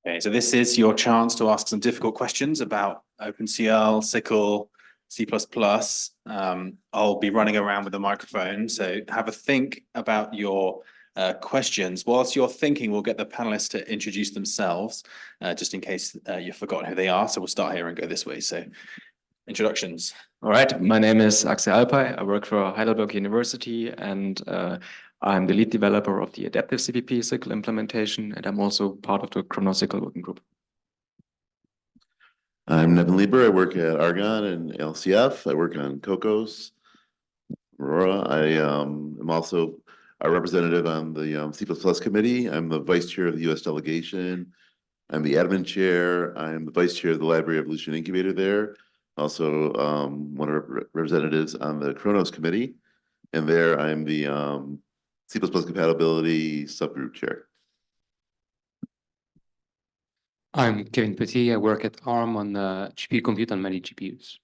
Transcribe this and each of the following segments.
Okay, so this is your chance to ask some difficult questions about OpenCL, SYCL, C++. I'll be running around with a microphone, so have a think about your questions. Whilst you're thinking, we'll get the panelists to introduce themselves, just in case you've forgotten who they are. So we'll start here and go this way. So introductions. All right, my name is Axel Alpay. I work for Heidelberg University, and I'm the lead developer of the adaptive CPP SYCL implementation, and I'm also part of the Khronos working group. I'm Nevin Lieber. I work at Argonne and LCF. I work on Cocos, Aurora. I am also a representative on the C++ committee. I'm the vice chair of the U.S. delegation. I'm the admin chair. I'm the vice chair of the Library Evolution Incubator there. Also, one of the representatives on the Khronos committee. And there I'm the C++ compatibility subgroup chair. I'm Kevin Petit. I work at ARM on GPU compute on many GPUs.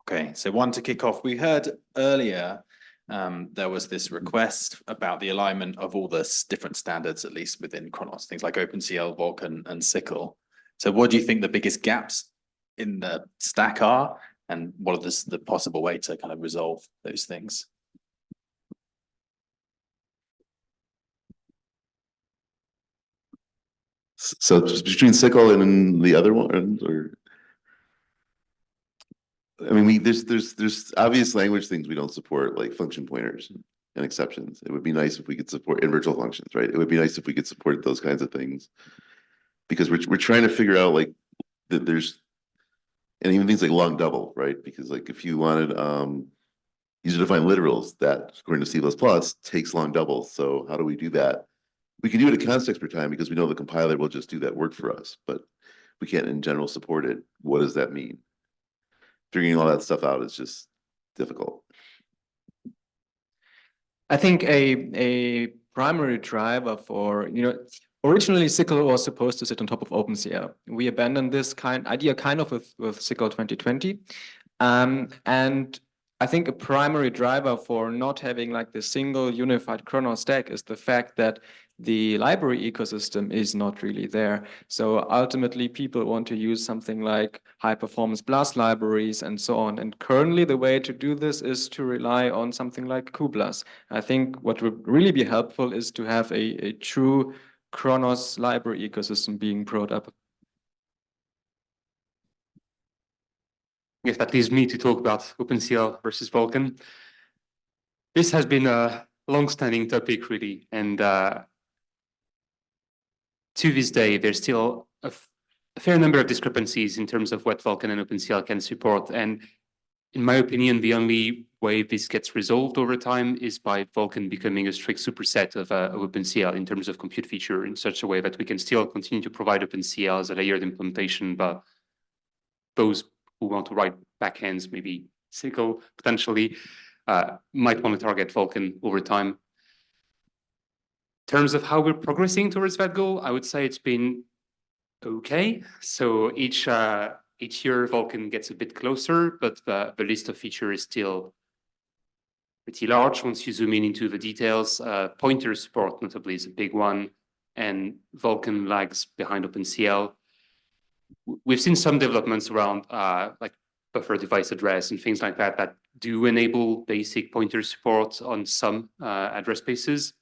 Okay, so one to kick off. We heard earlier there was this request about the alignment of all the different standards, at least within Khronos, things like OpenCL, Vulkan, and SYCL. So what do you think the biggest gaps in the stack are, and what are the possible way to kind of resolve those things? So just between SYCL and the other one, or I mean, there's obvious language things we don't support, like function pointers and exceptions. It would be nice if we could support in virtual functions, right? It would be nice if we could support those kinds of things, because we're trying to figure out like that there's, and even things like long double, right? Because like if you wanted user-defined literals, that according to C++ takes long double. So how do we do that? We can do it at context per time because we know the compiler will just do that work for us, but we can't in general support it. What does that mean? Figuring all that stuff out is just difficult. I think a primary driver for, originally SYCL was supposed to sit on top of OpenCL. We abandoned this idea kind of with SYCL 2020. And I think a primary driver for not having like the single unified Khronos stack is the fact that the library ecosystem is not really there. So ultimately people want to use something like high performance BLAS libraries and so on. And currently the way to do this is to rely on something like cuBLAS. I think what would really be helpful is to have a true Khronos library ecosystem being brought up. Yes, that leaves me to talk about OpenCL versus Vulkan. This has been a long-standing topic, really, and to this day, there's still a fair number of discrepancies in terms of what Vulkan and OpenCL can support. And in my opinion, the only way this gets resolved over time is by Vulkan becoming a strict superset of OpenCL in terms of compute feature, in such a way that we can still continue to provide OpenCL as a layered implementation, but those who want to write backends, maybe SYCL potentially, might want to target Vulkan over time. In terms of how we're progressing towards that goal, I would say it's been okay. So each year Vulkan gets a bit closer, but the list of features is still pretty large once you zoom in into the details. Pointer support notably is a big one, and Vulkan lags behind OpenCL. We've seen some developments around like buffer device address and things like that that do enable basic pointer support on some address spaces,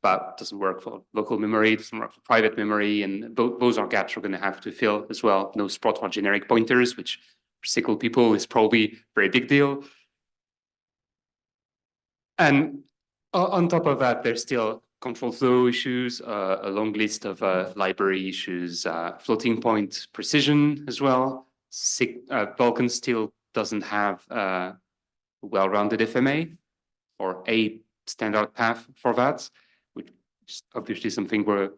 but doesn't work for local memory, doesn't work for private memory, and those are gaps we're going to have to fill as well. No support for generic pointers, which for SYCL people is probably a very big deal. And on top of that, there's still control flow issues, a long list of library issues, floating point precision as well. Vulkan still doesn't have a well-rounded FMA or a standard path for that, which is obviously something we're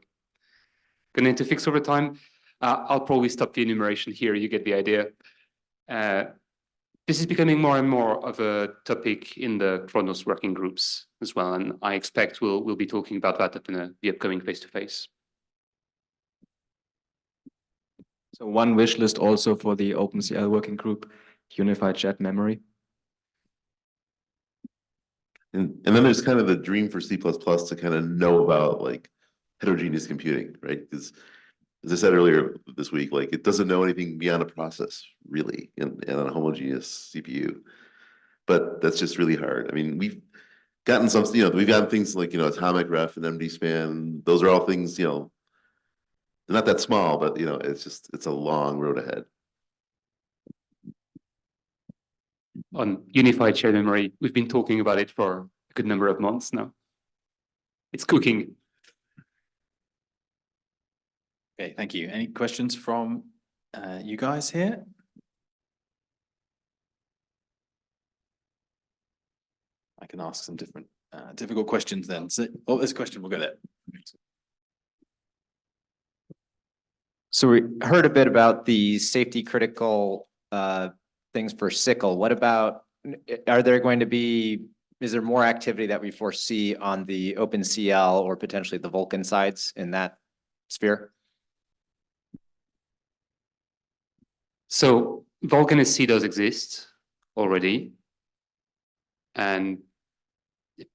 going to need to fix over time. I'll probably stop the enumeration here. You get the idea. This is becoming more and more of a topic in the Khronos working groups as well, and I expect we'll be talking about that in the upcoming face-to-face. So one wish list also for the OpenCL working group, unified chat memory. And then there's kind of the dream for C++ to kind of know about like heterogeneous computing, right? Because as I said earlier this week, like it doesn't know anything beyond a process really in a homogeneous CPU. But that's just really hard. I mean, we've gotten some, we've gotten things like, atomic ref and MD span. Those are all things, they're not that small, but it's a long road ahead. On unified shared memory, we've been talking about it for a good number of months now. It's cooking. Okay, thank you. Any questions from you guys here? I can ask some different difficult questions then. So, oh, this question, we'll go there. So we heard a bit about the safety critical things for SYCL. What about, are there going to be, is there more activity that we foresee on the OpenCL or potentially the Vulkan sides in that sphere? So Vulkan SC does exist already. And if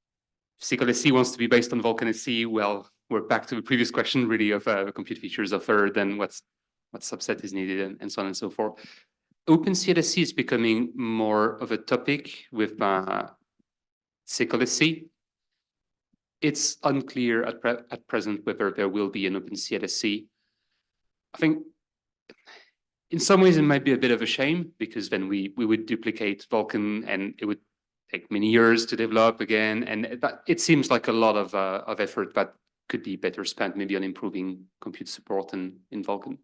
SYCL SC wants to be based on Vulkan SC, well, we're back to the previous question really of compute features offered and what subset is needed and so on and so forth. OpenCL SC is becoming more of a topic with SYCL SC. It's unclear at present whether there will be an OpenCL SC. I think in some ways it might be a bit of a shame because then we would duplicate Vulkan and it would take many years to develop again. And it seems like a lot of effort that could be better spent maybe on improving compute support in Vulkan.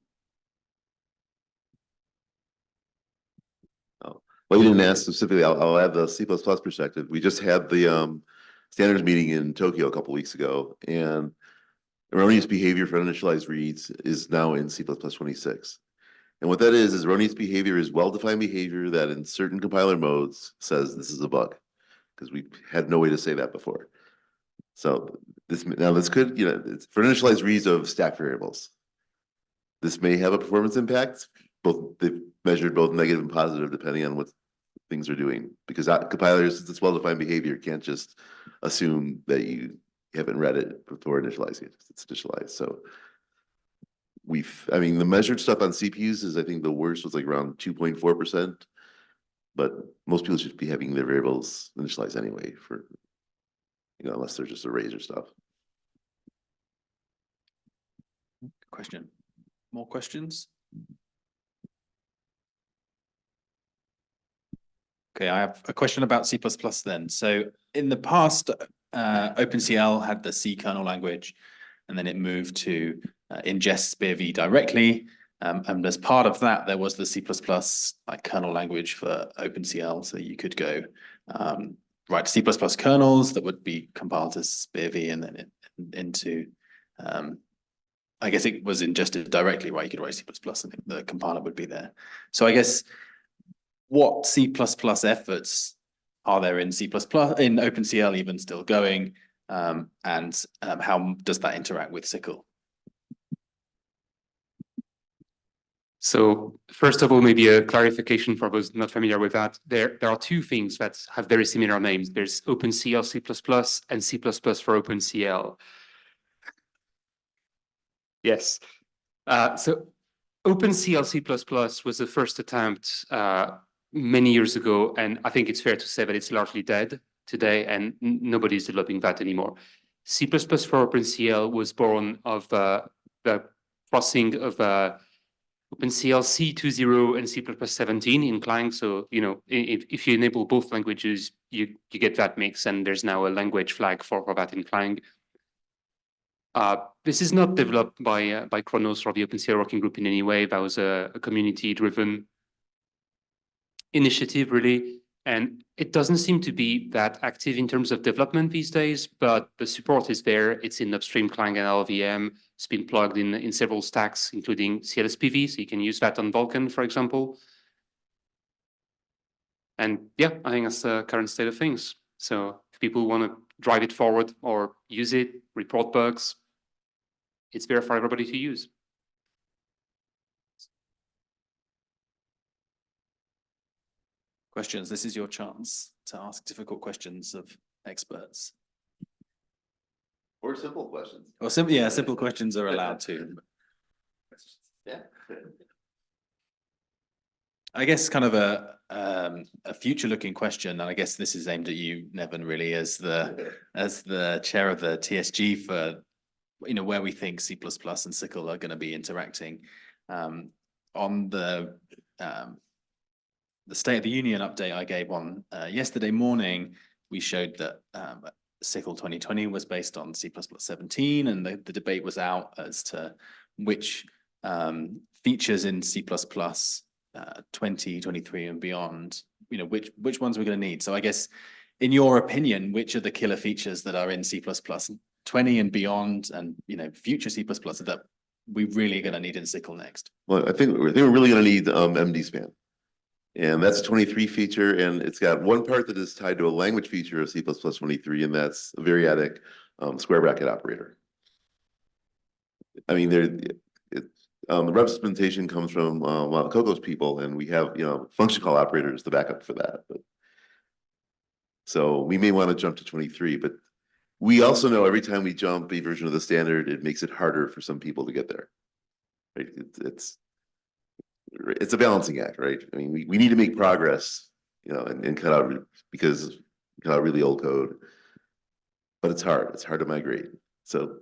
Oh, well, you didn't ask specifically. I'll add the C++ perspective. We just had the standards meeting in Tokyo a couple weeks ago, and erroneous behavior for uninitialized reads is now in C++ 26. And what that is erroneous behavior is well-defined behavior that in certain compiler modes says this is a bug, because we had no way to say that before. So this could, it's for initialized reads of stack variables. This may have a performance impact. They've measured both negative and positive depending on what things are doing, because compilers, since it's well-defined behavior, can't just assume that you haven't read it before initializing it. It's initialized. So I mean, the measured stuff on CPUs is, I think the worst was like around 2.4%, but most people should be having their variables initialized anyway for, unless they're just arrays or stuff. Question. More questions? Okay, I have a question about C++ then. So in the past, OpenCL had the C kernel language, and then it moved to ingest SPIR-V directly. And as part of that, there was the C++ like kernel language for OpenCL. So you could go write C++ kernels that would be compiled to SPIR-V and then into, I guess it was ingested directly, right? You could write C++, I think the compiler would be there. So I guess what C++ efforts are there in C++, in OpenCL even still going? And how does that interact with SYCL? So first of all, maybe a clarification for those not familiar with that. There are two things that have very similar names. There's OpenCL C++ and C++ for OpenCL. Yes. So OpenCL C++ was the first attempt many years ago, and I think it's fair to say that it's largely dead today, and nobody's developing that anymore. C++ for OpenCL was born of the crossing of OpenCL C20 and C++17 in Clang. So, if you enable both languages, you get that mix, and there's now a language flag for that in Clang. This is not developed by Khronos or the OpenCL working group in any way. That was a community-driven initiative, really. And it doesn't seem to be that active in terms of development these days, but the support is there. It's in upstream Clang and LLVM. It's been plugged in several stacks, including CLSPV, so you can use that on Vulkan, for example. And yeah, I think that's the current state of things. So if people want to drive it forward or use it, report bugs, it's there for everybody to use. Questions? This is your chance to ask difficult questions of experts. Or simple questions. Or simple questions are allowed too. Yeah. I guess kind of a future-looking question, and I guess this is aimed at you, Nevin, really, as the chair of the TSG for, where we think C++ and SYCL are going to be interacting. On the State of the Union update I gave on yesterday morning, we showed that SYCL 2020 was based on C++ 17, and the debate was out as to which features in C++ 20, 23 and beyond, which ones we're going to need. So I guess, in your opinion, which are the killer features that are in C++ 20 and beyond, and future C++ that we really are going to need in SYCL next? Well, I think we're really going to need MD-span. And that's a 23 feature, and it's got one part that is tied to a language feature of C++ 23, and that's a variadic square bracket operator. I mean, the representation comes from Coco's people, and we have function call operators to back up for that. But so we may want to jump to 23, but we also know every time we jump a version of the standard, it makes it harder for some people to get there. Right? It's a balancing act, right? I mean, we need to make progress, and cut out really old code, but it's hard. It's hard to migrate. So,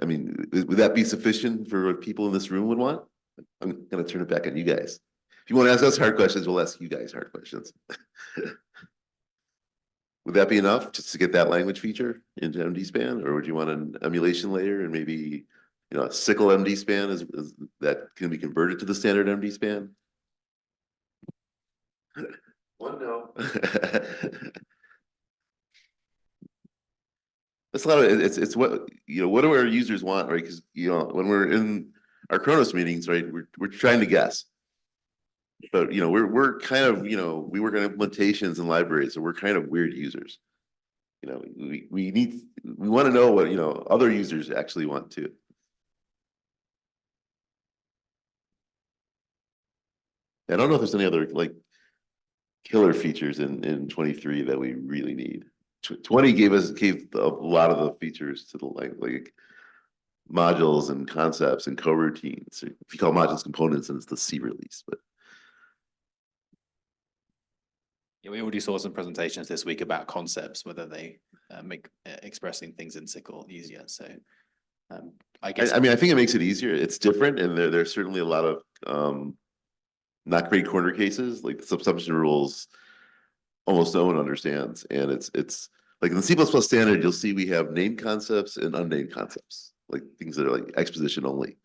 I mean, would that be sufficient for what people in this room would want? I'm going to turn it back on you guys. If you want to ask us hard questions, we'll ask you guys hard questions. Would that be enough just to get that language feature into MD-span, or would you want an emulation layer and maybe a SYCL MD-span is that can be converted to the standard MD-span? One no. That's a lot of it's what what do our users want, right? Because when we're in our Khronos meetings, right, we're trying to guess. But we're kind of we work on implementations and libraries, so we're kind of weird users. We want to know what other users actually want too. I don't know if there's any other killer features in 23 that we really need. 20 gave a lot of the features to the like modules and concepts and coroutines. If you call modules components, then it's the C release, but. Yeah, we already saw some presentations this week about concepts, whether they make expressing things in SYCL easier. So I guess I mean, I think it makes it easier. It's different, and there's certainly a lot of not great corner cases. Like the subsumption rules, almost no one understands, and it's like in the C++ standard, you'll see we have named concepts and unnamed concepts, like things that are like exposition only.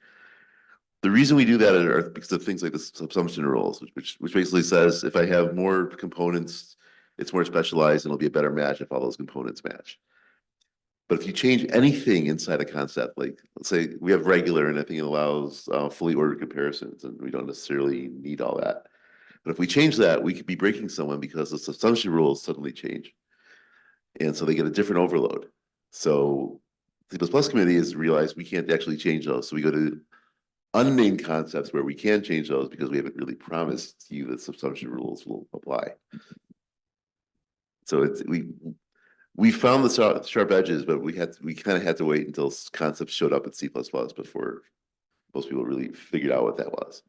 The reason we do that are because of things like the subsumption rules, which basically says if I have more components, it's more specialized and it'll be a better match if all those components match. But if you change anything inside a concept, like let's say we have regular and I think it allows fully ordered comparisons, and we don't necessarily need all that. But if we change that, we could be breaking someone because the subsumption rules suddenly change. And so they get a different overload. So C++ committee has realized we can't actually change those. So we go to unnamed concepts where we can change those because we haven't really promised you that subsumption rules will apply. So we found the sharp edges, but we kind of had to wait until concepts showed up in C++ before most people really figured out what that was.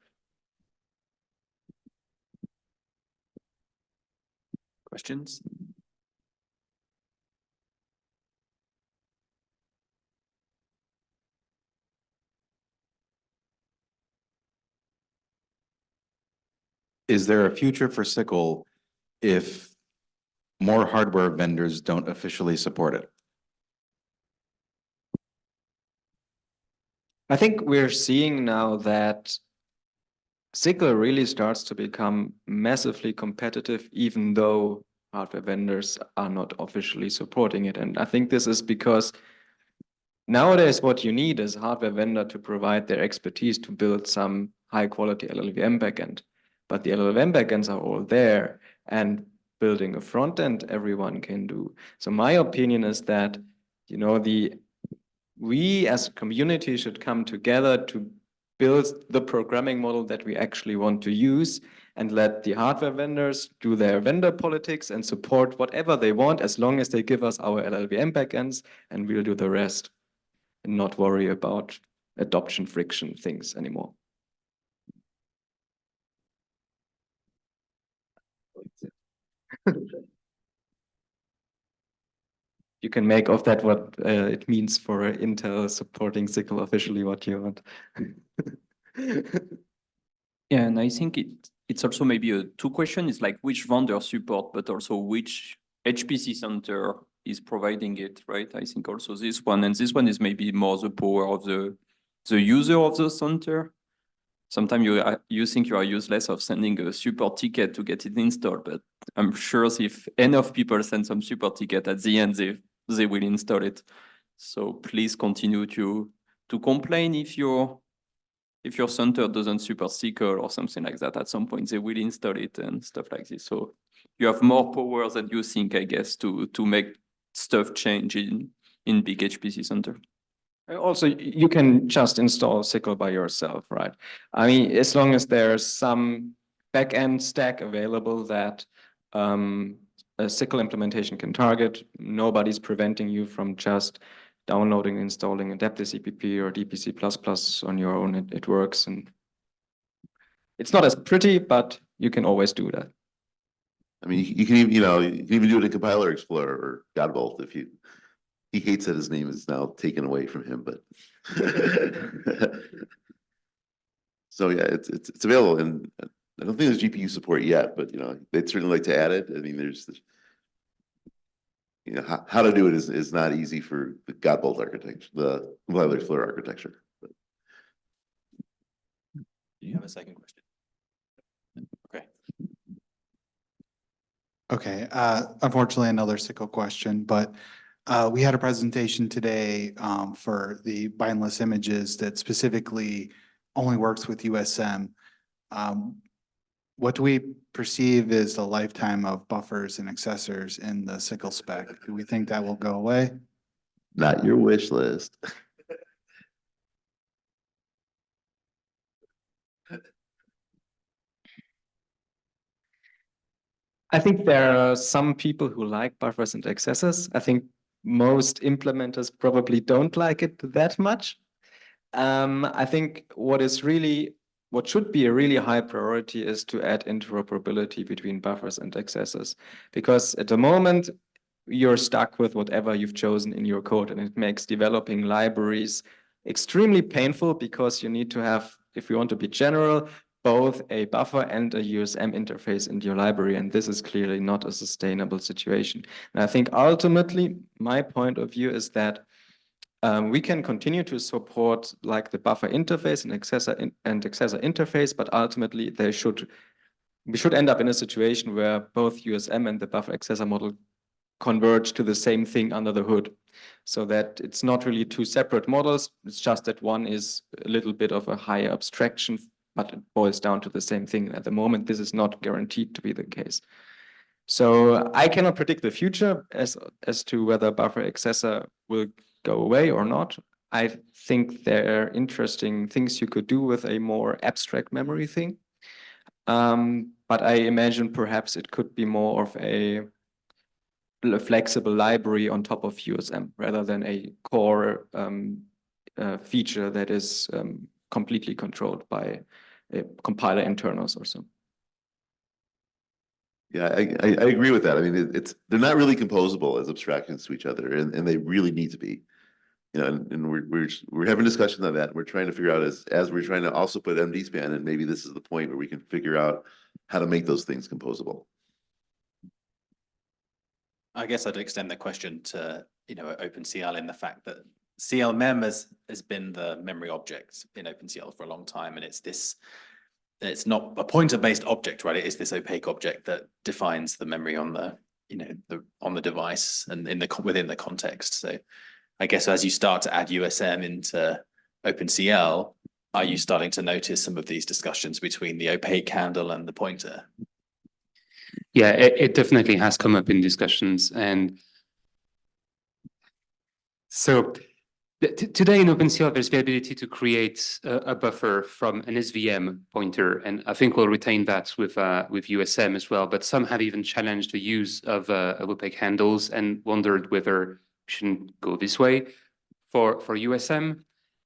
questions. Is there a future for SYCL if more hardware vendors don't officially support it? I think we're seeing now that SYCL really starts to become massively competitive, even though hardware vendors are not officially supporting it. And I think this is because nowadays what you need is a hardware vendor to provide their expertise to build some high quality LLVM backend. But the LLVM backends are all there, and building a front end everyone can do. So my opinion is that, we as a community should come together to build the programming model that we actually want to use, and let the hardware vendors do their vendor politics and support whatever they want as long as they give us our LLVM backends, and we'll do the rest and not worry about adoption friction things anymore. You can make of that what it means for Intel supporting SYCL officially what you want. Yeah, and I think it's also maybe a two question. It's like which vendor support, but also which HPC center is providing it, right? I think also this one, and this one is maybe more the power of the user of the center. Sometimes you think you are useless of sending a support ticket to get it installed, but I'm sure if enough people send some support ticket at the end, they will install it. So please continue to complain if your center doesn't support SYCL or something like that. At some point, they will install it and stuff like this. So you have more power than you think, I guess, to make stuff change in big HPC center. Also, you can just install SYCL by yourself, right? I mean, as long as there's some backend stack available that a SYCL implementation can target, nobody's preventing you from just downloading, installing adaptive CPP or DPC++ on your own. It works, and it's not as pretty, but you can always do that. I mean, you can even, you can even do it in Compiler Explorer or Godbolt if you. He hates that his name is now taken away from him, but. So yeah, it's available, and I don't think there's GPU support yet, but they'd certainly like to add it. I mean, there's how to do it is not easy for the Godbolt architecture, the Compiler Explorer architecture. But. Do you have a second question? Okay. Okay, unfortunately, another SYCL question, but we had a presentation today for the bindless images that specifically only works with USM. What do we perceive is the lifetime of buffers and accessors in the SYCL spec? Do we think that will go away? Not your wish list. I think there are some people who like buffers and accessors. I think most implementers probably don't like it that much. I think what should be a really high priority is to add interoperability between buffers and accessors, because at the moment you're stuck with whatever you've chosen in your code, and it makes developing libraries extremely painful because you need to have, if you want to be general, both a buffer and a USM interface in your library, and this is clearly not a sustainable situation. And I think ultimately, my point of view is that we can continue to support like the buffer interface and accessor interface, but ultimately we should end up in a situation where both USM and the buffer accessor model converge to the same thing under the hood, so that it's not really two separate models. It's just that one is a little bit of a higher abstraction, but it boils down to the same thing. At the moment, this is not guaranteed to be the case. So I cannot predict the future as to whether buffer accessor will go away or not. I think there are interesting things you could do with a more abstract memory thing. But I imagine perhaps it could be more of a flexible library on top of USM rather than a core feature that is completely controlled by compiler internals or so. Yeah, I agree with that. I mean, they're not really composable as abstractions to each other, and they really need to be. And we're having discussions on that. We're trying to figure out as we're trying to also put MD span, and maybe this is the point where we can figure out how to make those things composable. I guess I'd extend the question to OpenCL in the fact that CLMem has been the memory object in OpenCL for a long time, and it's not a pointer-based object, right? It is this opaque object that defines the memory on the on the device and within the context. So I guess as you start to add USM into OpenCL, are you starting to notice some of these discussions between the opaque handle and the pointer? Yeah, it definitely has come up in discussions. And so Today in OpenCL, there's the ability to create a buffer from an SVM pointer, and I think we'll retain that with USM as well. But some have even challenged the use of opaque handles and wondered whether we shouldn't go this way. For USM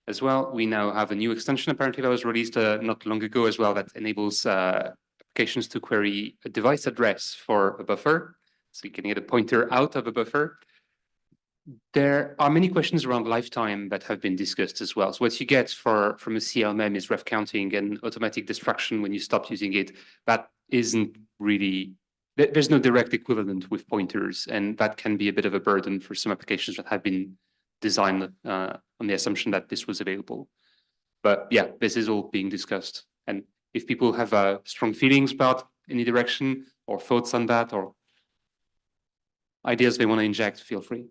as well, we now have a new extension apparently that was released not long ago as well that enables applications to query a device address for a buffer, so you can get a pointer out of a buffer. There are many questions around lifetime that have been discussed as well. So what you get from a CLMM is ref counting and automatic destruction when you stop using it. That isn't really, there's no direct equivalent with pointers, and that can be a bit of a burden for some applications that have been designed on the assumption that this was available. But yeah, this is all being discussed. And if people have strong feelings about any direction or thoughts on that or ideas they want to inject, feel free.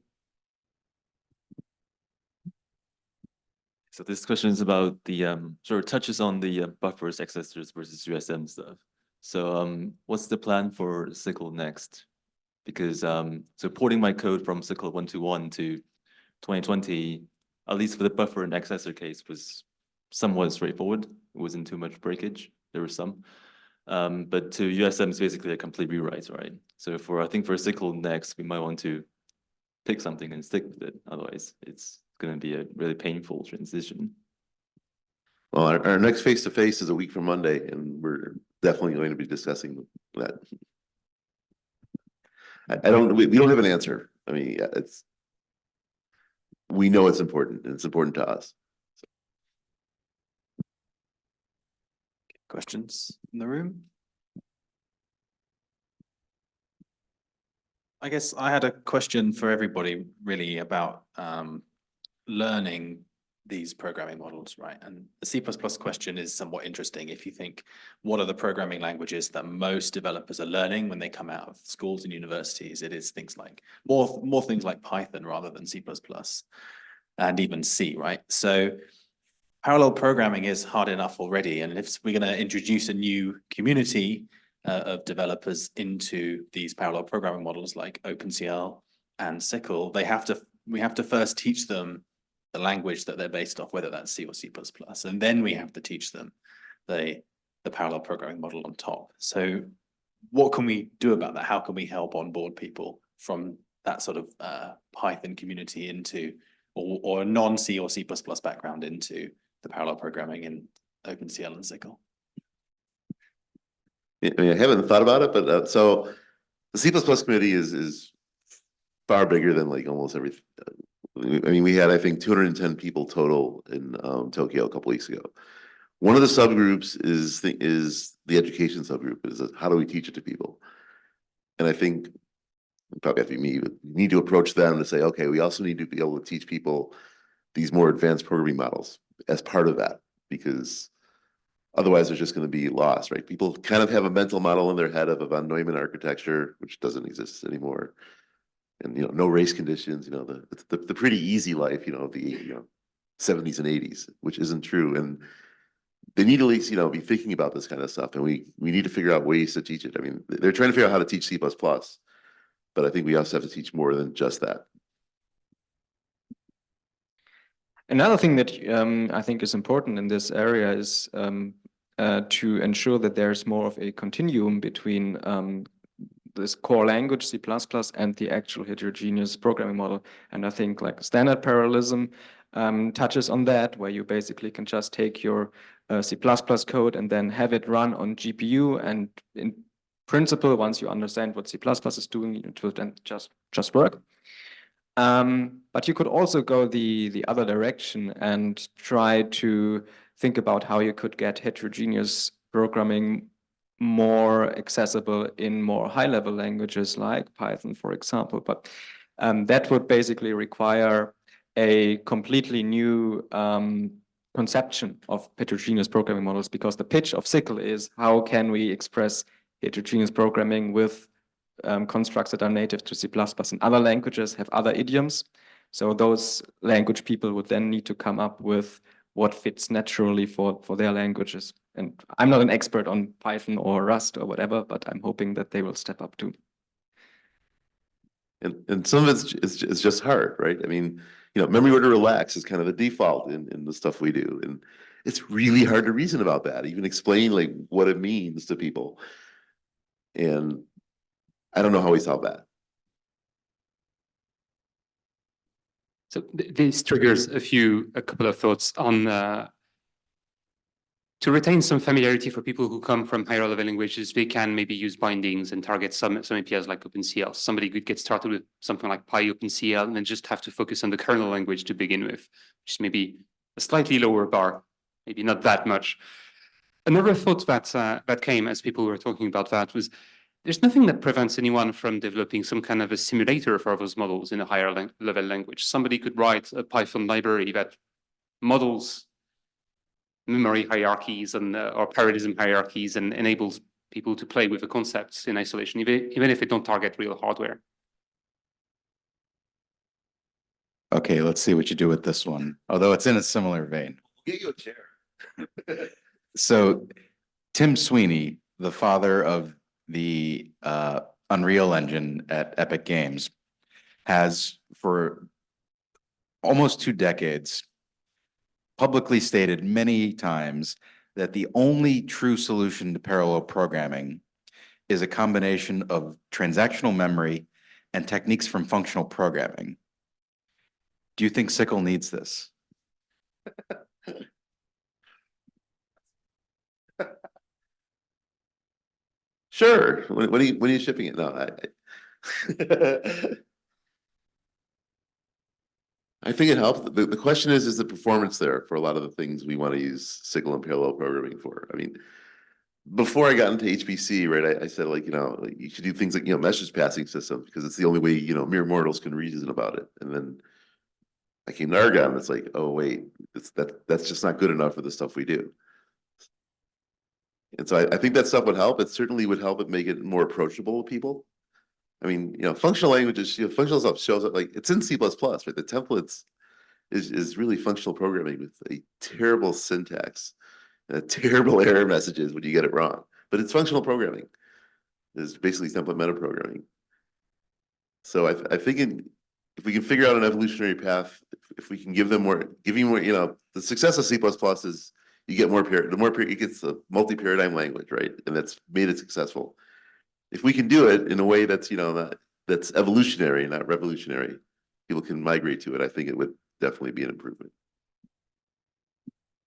So this question is about the sort of touches on the buffers, accessors versus USM stuff. So what's the plan for SYCL next? Because so porting my code from SYCL 121 to 2020, at least for the buffer and accessor case, was somewhat straightforward. It wasn't too much breakage. There was some. But to USM is basically a complete rewrite, right? So I think for SYCL next, we might want to pick something and stick with it. Otherwise, it's going to be a really painful transition. Well, our next face-to-face is a week from Monday, and we're definitely going to be discussing that. We don't have an answer. I mean, yeah, we know it's important, and it's important to us. Questions in the room? I guess I had a question for everybody really about learning these programming models, right? And the C++ question is somewhat interesting if you think, what are the programming languages that most developers are learning when they come out of schools and universities? It is things like, more things like Python rather than C++ and even C, right? So parallel programming is hard enough already. And if we're going to introduce a new community of developers into these parallel programming models like OpenCL and SYCL, we have to first teach them the language that they're based off, whether that's C or C++, and then we have to teach them the parallel programming model on top. So what can we do about that? How can we help onboard people from that sort of Python community into, or a non-C or C++ background into the parallel programming in OpenCL and SYCL? I mean, I haven't thought about it, but so the C++ community is far bigger than like almost everything. I mean, we had, I think, 210 people total in Tokyo a couple weeks ago. One of the subgroups is the education subgroup. Is how do we teach it to people? And I think probably after me, we need to approach them to say, okay, we also need to be able to teach people these more advanced programming models as part of that, because otherwise they're just going to be lost, right? People kind of have a mental model in their head of a von Neumann architecture, which doesn't exist anymore. And, no race conditions, the pretty easy life, of the 70s and 80s, which isn't true. And they need to at least, be thinking about this kind of stuff. And we need to figure out ways to teach it. I mean, they're trying to figure out how to teach C++, but I think we also have to teach more than just that. Another thing that I think is important in this area is to ensure that there's more of a continuum between this core language, C++, and the actual heterogeneous programming model. And I think like standard parallelism touches on that, where you basically can just take your C++ code and then have it run on GPU. And in principle, once you understand what C++ is doing, it will then just work. But you could also go the other direction and try to think about how you could get heterogeneous programming more accessible in more high-level languages like Python, for example. But that would basically require a completely new conception of heterogeneous programming models, because the pitch of SYCL is how can we express heterogeneous programming with constructs that are native to C++, and other languages have other idioms. So those language people would then need to come up with what fits naturally for their languages. And I'm not an expert on Python or Rust or whatever, but I'm hoping that they will step up too. And some of it's just hard, right? I mean, you know, memory order relax is kind of the default in the stuff we do. And it's really hard to reason about that, even explain like what it means to people. And I don't know how we solve that. So this triggers a couple of thoughts on to retain some familiarity for people who come from higher level languages. They can maybe use bindings and target some APIs like OpenCL. Somebody could get started with something like PyOpenCL and then just have to focus on the kernel language to begin with, which is maybe a slightly lower bar, maybe not that much. Another thought that came as people were talking about that was there's nothing that prevents anyone from developing some kind of a simulator for those models in a higher level language. Somebody could write a Python library that models memory hierarchies and or parallelism hierarchies and enables people to play with the concepts in isolation, even if they don't target real hardware. Okay, let's see what you do with this one, although it's in a similar vein. Get you a chair. So Tim Sweeney, the father of the Unreal Engine at Epic Games, has for almost 2 decades publicly stated many times that the only true solution to parallel programming is a combination of transactional memory and techniques from functional programming. Do you think SYCL needs this? Sure. When are you shipping it? No, I think it helps. The question is the performance there for a lot of the things we want to use SYCL and parallel programming for? I mean, before I got into HPC, right, I said like, you know, like you should do things like, you know, message passing systems because it's the only way, you know, mere mortals can reason about it. And then I came to Argonne and it's like, oh wait, that's just not good enough for the stuff we do. And so I think that stuff would help. It certainly would help it make it more approachable to people. I mean, you know, functional languages, you know, functional stuff shows up like it's in C++, right? The templates is really functional programming with a terrible syntax and terrible error messages when you get it wrong. But it's functional programming. It's basically template meta programming. So I think if we can figure out an evolutionary path, if we can give you more, you know, the success of C++ is you get more it gets a multi-paradigm language, right? And that's made it successful. If we can do it in a way that's, you know, that's evolutionary, not revolutionary, people can migrate to it. I think it would definitely be an improvement.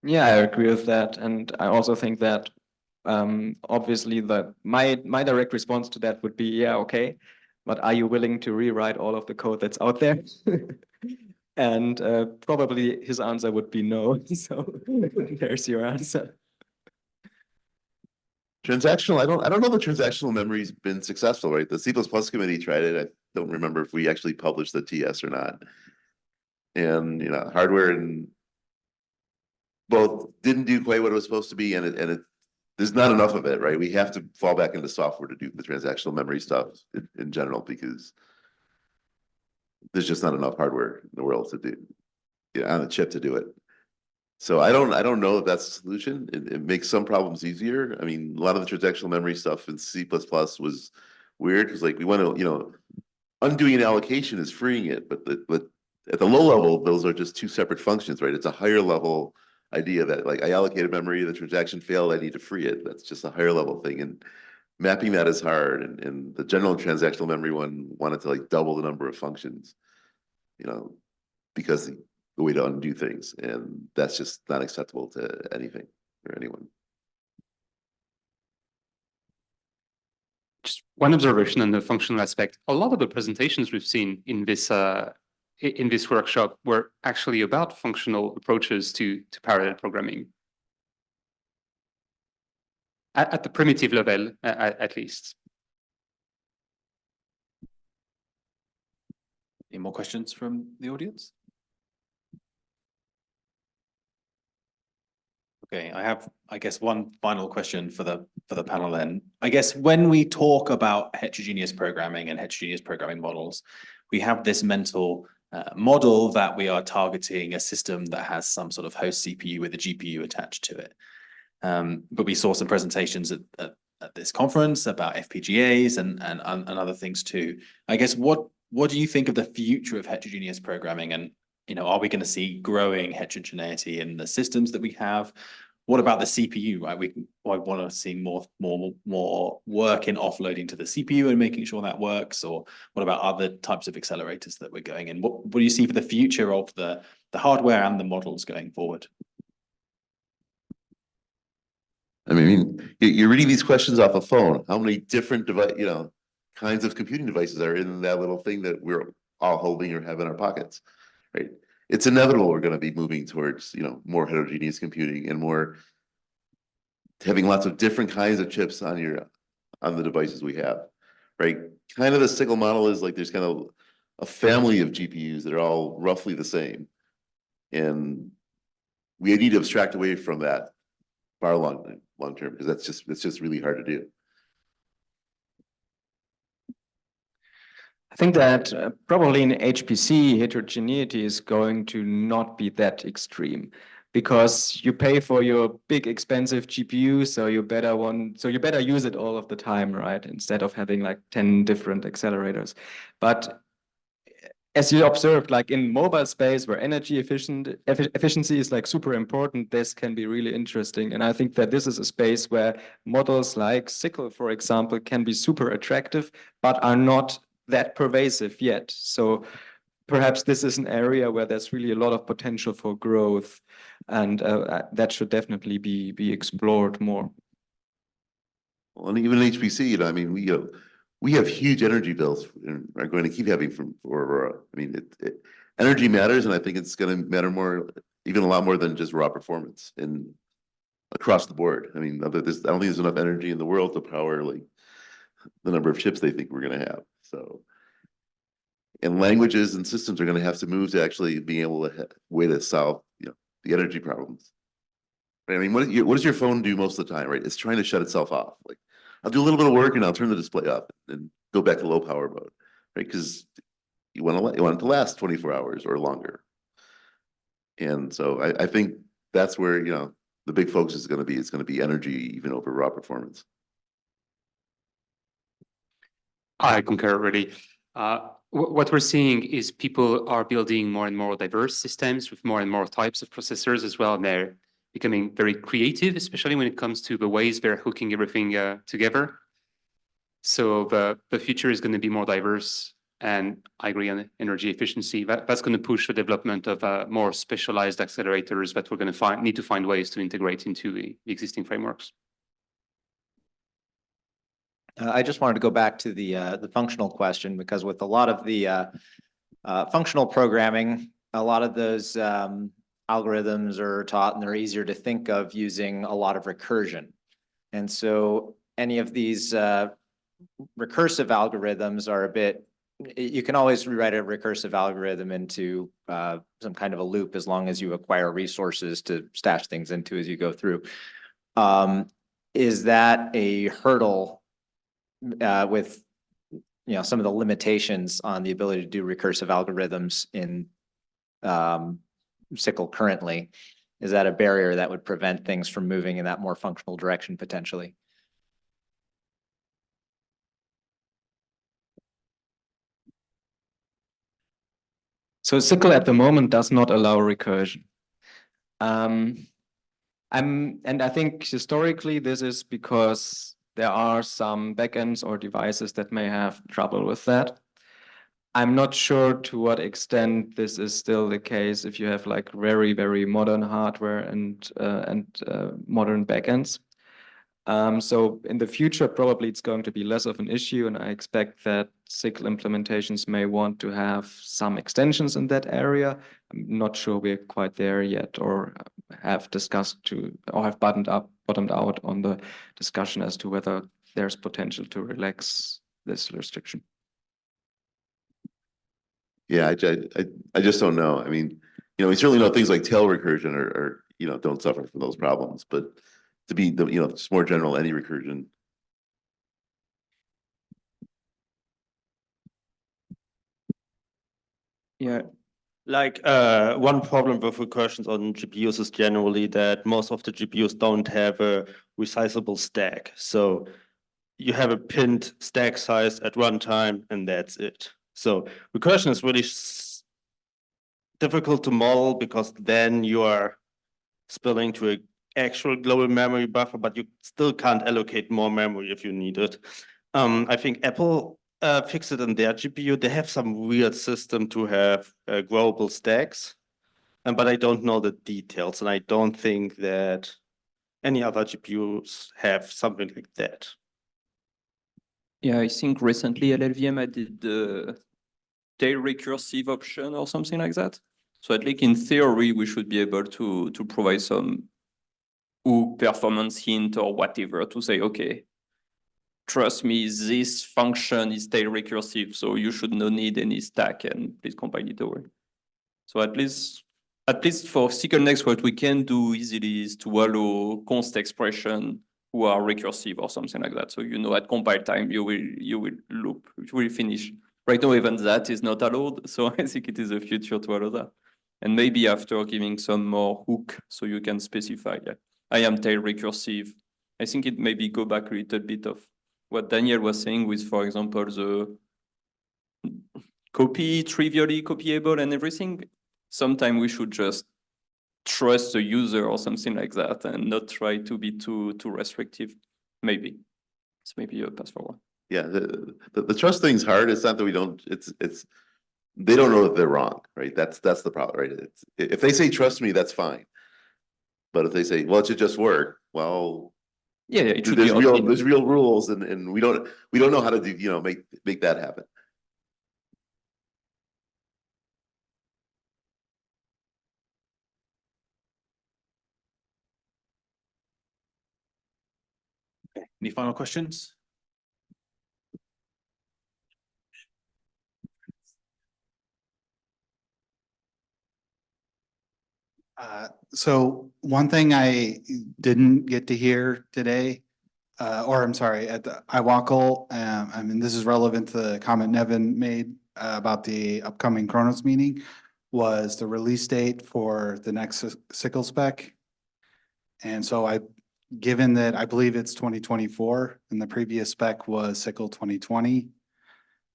Yeah, I agree with that. And I also think that obviously my direct response to that would be, yeah, okay, but are you willing to rewrite all of the code that's out there? And probably his answer would be no. So there's your answer. Transactional, I don't know if transactional memory's been successful, right? The C++ committee tried it. I don't remember if we actually published the TS or not. And, you know, hardware and both didn't do quite what it was supposed to be, and there's not enough of it, right? We have to fall back into software to do the transactional memory stuff in general because there's just not enough hardware in the world to do, you know, on the chip to do it. So I don't know if that's the solution. It makes some problems easier. I mean, a lot of the transactional memory stuff in C++ was weird because like we want to, you know, undoing an allocation is freeing it, but at the low level, those are just 2 separate functions, right? It's a higher level idea that like I allocated memory, the transaction failed, I need to free it. That's just a higher level thing. And mapping that is hard. And the general transactional memory one wanted to like double the number of functions, you know, because the way to undo things. And that's just not acceptable to anything or anyone. Just one observation on the functional aspect. A lot of the presentations we've seen in this workshop were actually about functional approaches to parallel programming. At the primitive level, at least. Any more questions from the audience? Okay, I have, I guess, one final question for the panel then. I guess when we talk about heterogeneous programming and heterogeneous programming models, we have this mental model that we are targeting a system that has some sort of host CPU with a GPU attached to it. But we saw some presentations at this conference about FPGAs and other things too. I guess what what do you think of the future of heterogeneous programming? And, you know, are we going to see growing heterogeneity in the systems that we have? What about the CPU, right? I want to see more work in offloading to the CPU and making sure that works. Or what about other types of accelerators that we're going in? What do you see for the future of the hardware and the models going forward? I mean, you're reading these questions off a phone. How many different kinds of computing devices are in that little thing that we're all holding or have in our pockets, right? It's inevitable we're going to be moving towards, more heterogeneous computing and more having lots of different kinds of chips on the devices we have, right? Kind of the SYCL model is like there's kind of a family of GPUs that are all roughly the same. And we need to abstract away from that far long term, because it's just really hard to do. I think that probably in HPC, heterogeneity is going to not be that extreme, because you pay for your big expensive GPU, so you better use it all of the time, right? Instead of having like 10 different accelerators. But as you observed, like in mobile space where energy efficiency is like super important, this can be really interesting. And I think that this is a space where models like SYCL, for example, can be super attractive, but are not that pervasive yet. So perhaps this is an area where there's really a lot of potential for growth, and that should definitely be explored more. Well, and even in HPC, I mean, we have huge energy bills and are going to keep having energy matters, and I think it's going to matter more, even a lot more than just raw performance and across the board. I mean, I don't think there's enough energy in the world to power like the number of chips they think we're going to have. So, and languages and systems are going to have to move to actually being able to way to solve, the energy problems. I mean, what does your phone do most of the time, right? It's trying to shut itself off. Like, I'll do a little bit of work and I'll turn the display off and go back to low power mode, right? Because you want it to last 24 hours or longer. And so I think that's where, the big focus is going to be. It's going to be energy even over raw performance. I concur, really. What we're seeing is people are building more and more diverse systems with more and more types of processors as well. And they're becoming very creative, especially when it comes to the ways they're hooking everything together. So the future is going to be more diverse, and I agree on energy efficiency. That's going to push the development of more specialized accelerators that we're going to need to find ways to integrate into the existing frameworks. I just wanted to go back to the functional question, because with a lot of the functional programming, a lot of those algorithms are taught and they're easier to think of using a lot of recursion. And so any of these recursive algorithms are you can always rewrite a recursive algorithm into some kind of a loop as long as you acquire resources to stash things into as you go through. Is that a hurdle with some of the limitations on the ability to do recursive algorithms in SYCL currently? Is that a barrier that would prevent things from moving in that more functional direction potentially? So SYCL at the moment does not allow recursion. And I think historically this is because there are some backends or devices that may have trouble with that. I'm not sure to what extent this is still the case if you have like very, very modern hardware and modern backends. So in the future, probably it's going to be less of an issue, and I expect that SYCL implementations may want to have some extensions in that area. I'm not sure we're quite there yet, or have discussed or have bottomed out on the discussion as to whether there's potential to relax this restriction. Yeah, I just don't know. I mean, we certainly know things like tail recursion are don't suffer from those problems, but to be just more general, any recursion. Yeah, like one problem with recursions on GPUs is generally that most of the GPUs don't have a resizable stack. So you have a pinned stack size at runtime and that's it. So recursion is really difficult to model because then you are spilling to an actual global memory buffer, but you still can't allocate more memory if you need it. I think Apple fixed it in their GPU. They have some weird system to have growable stacks, but I don't know the details, and I don't think that any other GPUs have something like that. Yeah, I think recently LLVM added the tail recursive option or something like that. So at least in theory, we should be able to provide some performance hint or whatever to say, okay, trust me, this function is tail recursive, so you should not need any stack and please compile it over. So at least for SYCL Next, what we can do easily is to allow const expression who are recursive or something like that. So you know at compile time you will loop, you will finish. Right now, even that is not allowed. So I think it is a future to allow that. And maybe after giving some more hook, so you can specify, yeah, I am tail recursive. I think it maybe go back a little bit of what Daniel was saying with, for example, the copy trivially copyable and everything. Sometimes we should just trust the user or something like that and not try to be too restrictive. Maybe it's maybe a path forward. Yeah, the trust thing's hard. It's not that we don't, it's they don't know that they're wrong, right? That's the problem, right? It's, if they say trust me, that's fine. But if they say, well, it should just work, well, Yeah, it should there's be there's real rules, and we don't know how to do, you know, make that happen. Any final questions? So one thing I didn't get to hear today, or I'm sorry, at the IWOCL, I mean, this is relevant to the comment Nevin made about the upcoming Khronos meeting, was the release date for the next SYCL spec. And so given that I believe it's 2024 and the previous spec was SYCL 2020,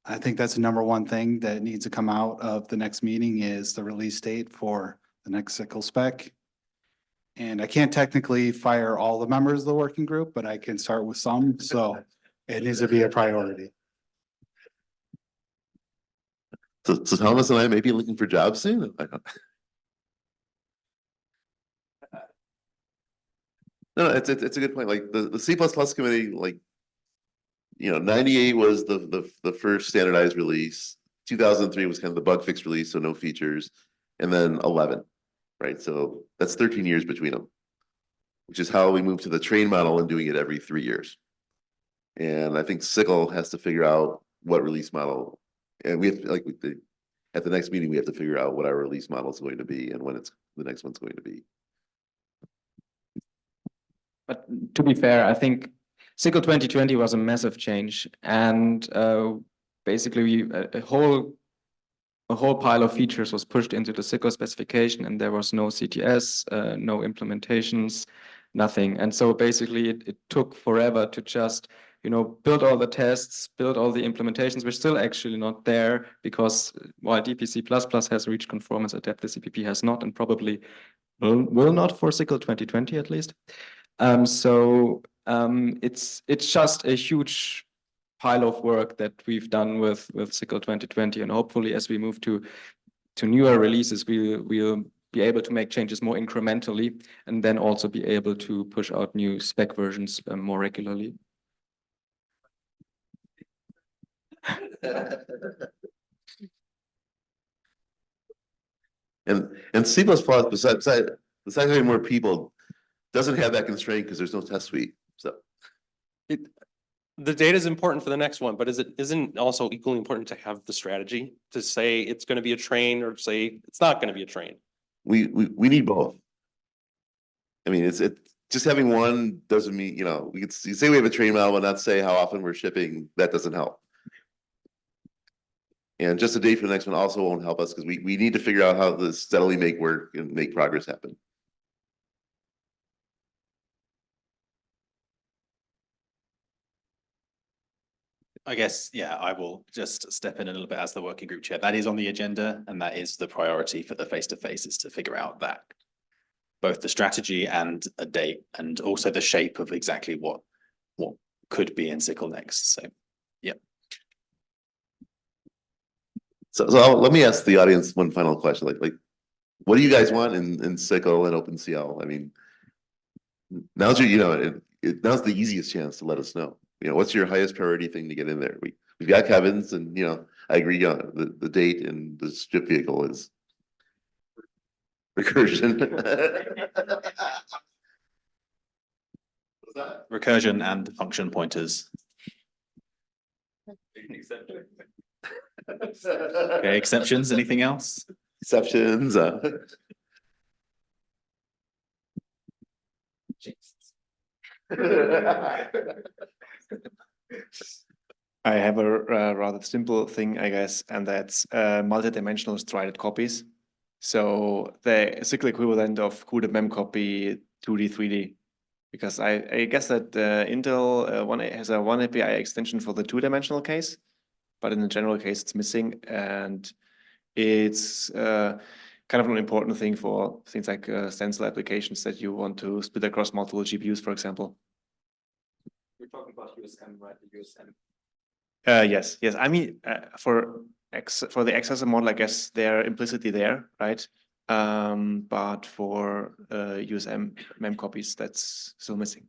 I think that's the number one thing that needs to come out of the next meeting is the release date for the next SYCL spec. And I can't technically fire all the members of the working group, but I can start with some, so it needs to be a priority. So Thomas and I may be looking for jobs soon. I don't. No, it's a good point. Like the C++ committee, like, you know, 98 was the first standardized release. 2003 was kind of the bug fix release, so no features, and then 11, right? So that's 13 years between them, which is how we moved to the train model and doing it every 3 years. And I think SYCL has to figure out what release model, and we have to, like at the next meeting we have to figure out what our release model is going to be and when the next one's going to be. But to be fair, I think SYCL 2020 was a massive change, and basically a whole pile of features was pushed into the SYCL specification, and there was no CTS, no implementations, nothing. And so basically it took forever to just, you know, build all the tests, build all the implementations. We're still actually not there because while DPC++ has reached conformance, Adaptive CPP has not, and probably will not for SYCL 2020 at least. It's just a huge pile of work that we've done with SYCL 2020, and hopefully as we move to newer releases, we'll be able to make changes more incrementally, and then also be able to push out new spec versions more regularly. And C++, besides having more people, doesn't have that constraint because there's no test suite. So the data is important for the next one, but isn't also equally important to have the strategy to say it's going to be a train or say it's not going to be a train? we need both. I mean, it's just having one doesn't mean, you know, you say we have a train model and not say how often we're shipping. That doesn't help. And just a date for the next one also won't help us because we need to figure out how to steadily make work and make progress happen. I guess, yeah, I will just step in a little bit as the working group chair. That is on the agenda, and that is the priority for the face-to-face, is to figure out that. Both the strategy and a date, and also the shape of exactly what could be in SYCL next. So, yeah. So let me ask the audience one final question. Like, what do you guys want in SYCL and OpenCL? I mean, now's your, now's the easiest chance to let us know. What's your highest priority thing to get in there? We've got Kevin's, and I agree on the date and the strip vehicle is recursion. What's that? Recursion and function pointers. Okay, exceptions, anything else? Exceptions. I have a rather simple thing, I guess, and that's multidimensional strided copies. So the SYCL equivalent of CUDA memcopy 2D, 3D. Because I guess that Intel has a one API extension for the two-dimensional case, but in the general case, it's missing. And it's kind of an important thing for things like stencil applications that you want to split across multiple GPUs, for example. We're talking about USM, right? The USM. Yes. I mean, for the XSM model, I guess they're implicitly there, right? But for USM mem copies, that's still missing.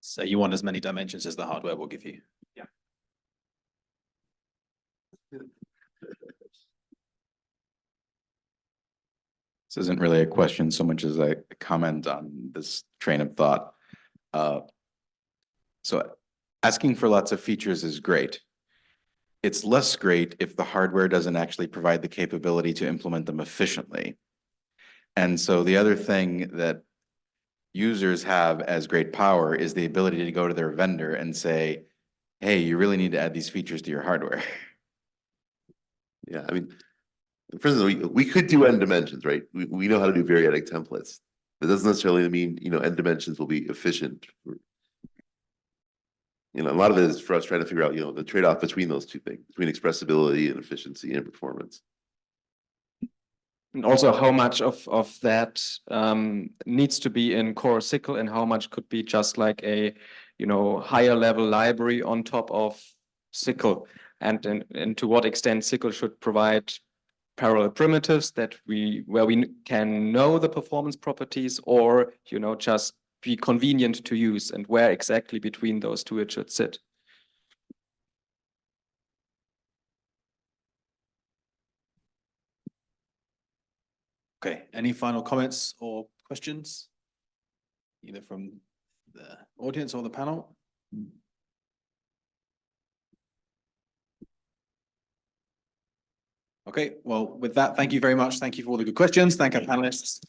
So you want as many dimensions as the hardware will give you. Yeah. This isn't really a question so much as a comment on this train of thought. So asking for lots of features is great. It's less great if the hardware doesn't actually provide the capability to implement them efficiently. And so the other thing that users have as great power is the ability to go to their vendor and say, hey, you really need to add these features to your hardware. Yeah, I mean, for instance, we could do n dimensions, right? We know how to do variadic templates. That doesn't necessarily mean, n dimensions will be efficient. A lot of it is for us trying to figure out, the trade-off between those two things, between expressibility and efficiency and performance. And also how much of that needs to be in core SYCL and how much could be just like a, higher level library on top of SYCL, and to what extent SYCL should provide parallel primitives where we can know the performance properties, or, just be convenient to use, and where exactly between those two it should sit. Okay, any final comments or questions? Either from the audience or the panel? Okay, well, with that, thank you very much. Thank you for all the good questions. Thank our panelists.